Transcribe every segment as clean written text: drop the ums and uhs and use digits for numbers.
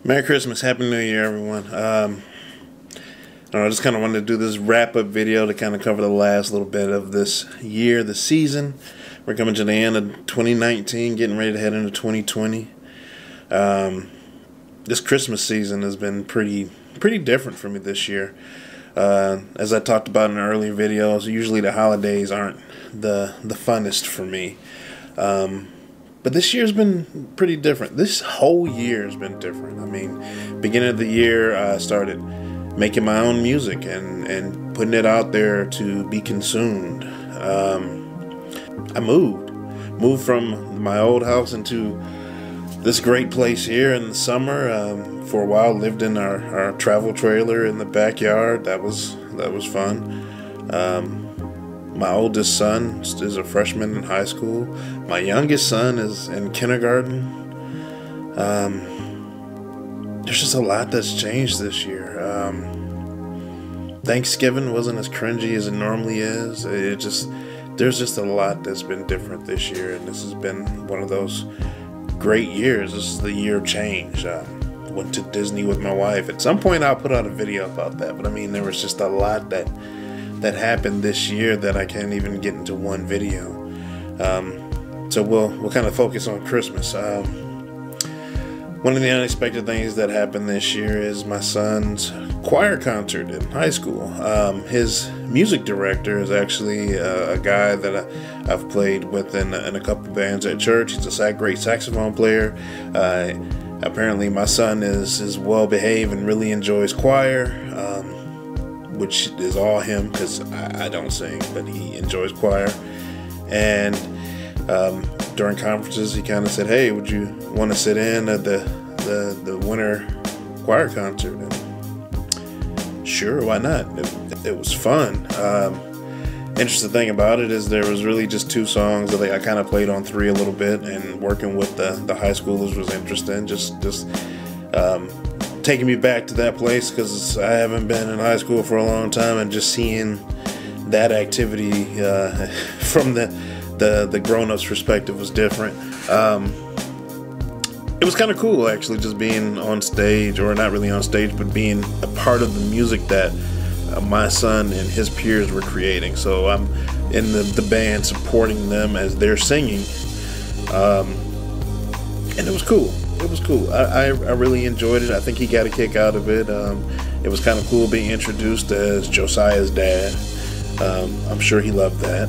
Merry Christmas, Happy New Year, everyone. I just kind of wanted to do this wrap-up video to kind of cover the last little bit of this year, the season. We're coming to the end of 2019, getting ready to head into 2020. This Christmas season has been pretty different for me this year. As I talked about in earlier videos, usually the holidays aren't the funnest for me. But this year's been pretty different. This whole year has been different. I mean, beginning of the year, I started making my own music and putting it out there to be consumed. I moved from my old house into this great place here in the summer. For a while, lived in our travel trailer in the backyard. That was fun. My oldest son is a freshman in high school. My youngest son is in kindergarten. There's just a lot that's changed this year. Thanksgiving wasn't as cringy as it normally is. There's just a lot that's been different this year, and this has been one of those great years. This is the year of change. Went to Disney with my wife. At some point, I'll put out a video about that. But I mean, there was just a lot that happened this year that I can't even get into one video. So we'll kind of focus on Christmas. One of the unexpected things that happened this year is my son's choir concert in high school. His music director is actually a guy that I've played with in a couple bands at church. He's a great saxophone player. Apparently my son is well behaved and really enjoys choir, which is all him because I don't sing, but he enjoys choir. And during conferences, he kind of said, "Hey, would you want to sit in at the winter choir concert?" And sure, why not? It was fun. Interesting thing about it is there was really just two songs that I kind of played on three a little bit, and working with the high schoolers was interesting. Just taking me back to that place because I haven't been in high school for a long time, and just seeing that activity from the grown-ups perspective was different. It was kind of cool actually, just being on stage, or not really on stage, but being a part of the music that my son and his peers were creating. So I'm in the band supporting them as they're singing, and it was cool. It was cool. I really enjoyed it. I think he got a kick out of it. It was kind of cool being introduced as Josiah's dad. I'm sure he loved that.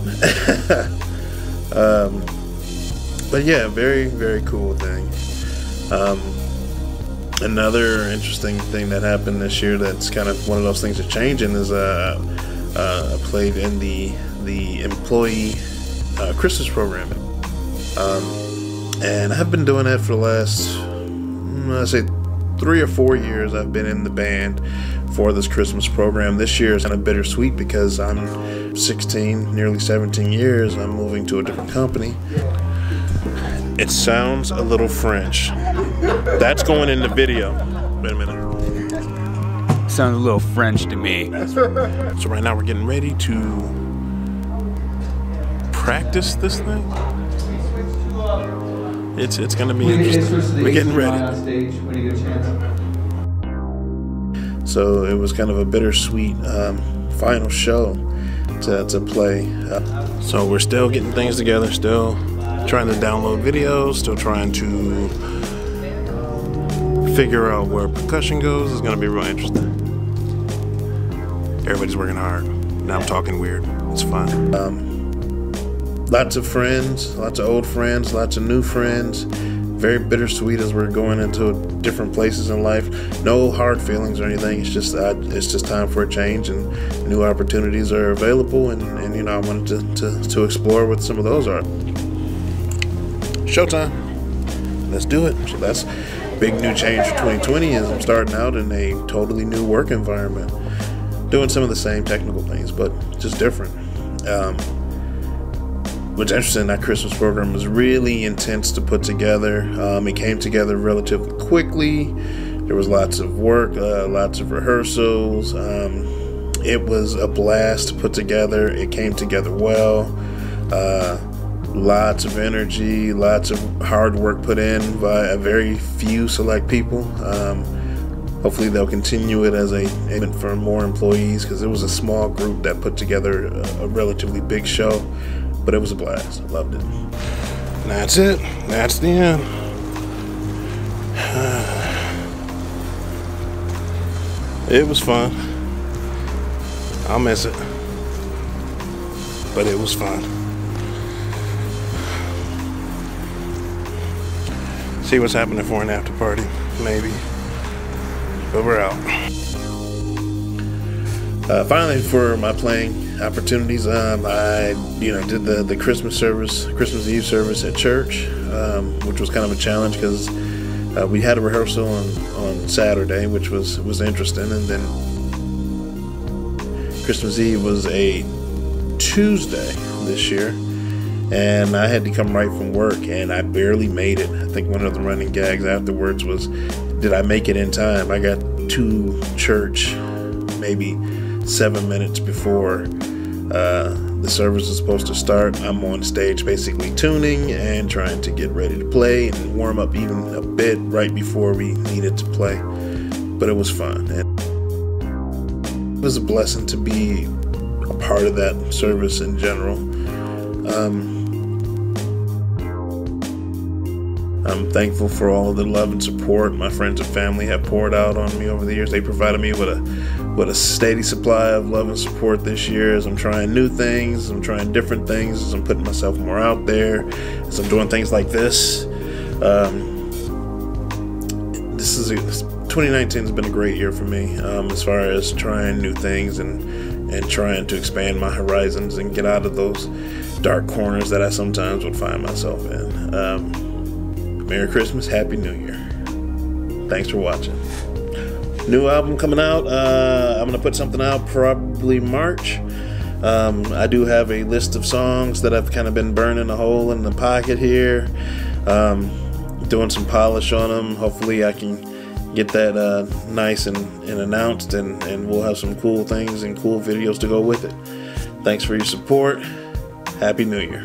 But yeah, very, very cool thing. Another interesting thing that happened this year that's kind of one of those things that's changing is I played in the employee Christmas program. And I've been doing that for the last, I'd say 3 or 4 years. I've been in the band for this Christmas program. This year is kind of bittersweet because I'm 16, nearly 17 years. I'm moving to a different company. It sounds a little French. That's going in the video. Wait a minute. Sounds a little French to me. So right now we're getting ready to practice this thing. It's gonna be interesting. We're getting ready. So it was kind of a bittersweet final show to play. So we're still getting things together, still trying to download videos, still trying to figure out where percussion goes. It's gonna be real interesting. Everybody's working hard. Now I'm talking weird. It's fun. Lots of friends, lots of old friends, lots of new friends. Very bittersweet as we're going into different places in life. No hard feelings or anything. It's just time for a change, and new opportunities are available. And you know, I wanted to explore what some of those are. Showtime. Let's do it. So that's big new change for 2020 is I'm starting out in a totally new work environment. Doing some of the same technical things, but just different. What's interesting, that Christmas program was really intense to put together. It came together relatively quickly. There was lots of work, lots of rehearsals. It was a blast to put together. It came together well. Lots of energy, lots of hard work put in by a very few select people. Hopefully they'll continue it as a event for more employees, because it was a small group that put together a relatively big show, but it was a blast. I loved it. And that's it. That's the end. It was fun. I'll miss it, but it was fun. See what's happening for an after party, maybe. But we're out. Finally, for my playing opportunities, I did the Christmas Eve service at church, which was kind of a challenge because we had a rehearsal on Saturday, which was interesting, and then Christmas Eve was a Tuesday this year, and I had to come right from work, and I barely made it. I think one of the running gags afterwards was, did I make it in time? I got to church maybe 7 minutes before the service is supposed to start. I'm on stage basically tuning and trying to get ready to play and warm up even a bit right before we needed to play. But it was fun. And it was a blessing to be a part of that service in general. I'm thankful for all of the love and support my friends and family have poured out on me over the years. They provided me with a steady supply of love and support this year as I'm trying new things, I'm trying different things, as I'm putting myself more out there, as I'm doing things like this. 2019 has been a great year for me, as far as trying new things and trying to expand my horizons and get out of those dark corners that I sometimes would find myself in. Merry Christmas, Happy New Year. Thanks for watching. New album coming out. I'm going to put something out probably March. I do have a list of songs that I've kind of been burning a hole in the pocket here. Doing some polish on them. Hopefully I can get that nice and announced, and we'll have some cool things and cool videos to go with it. Thanks for your support. Happy New Year.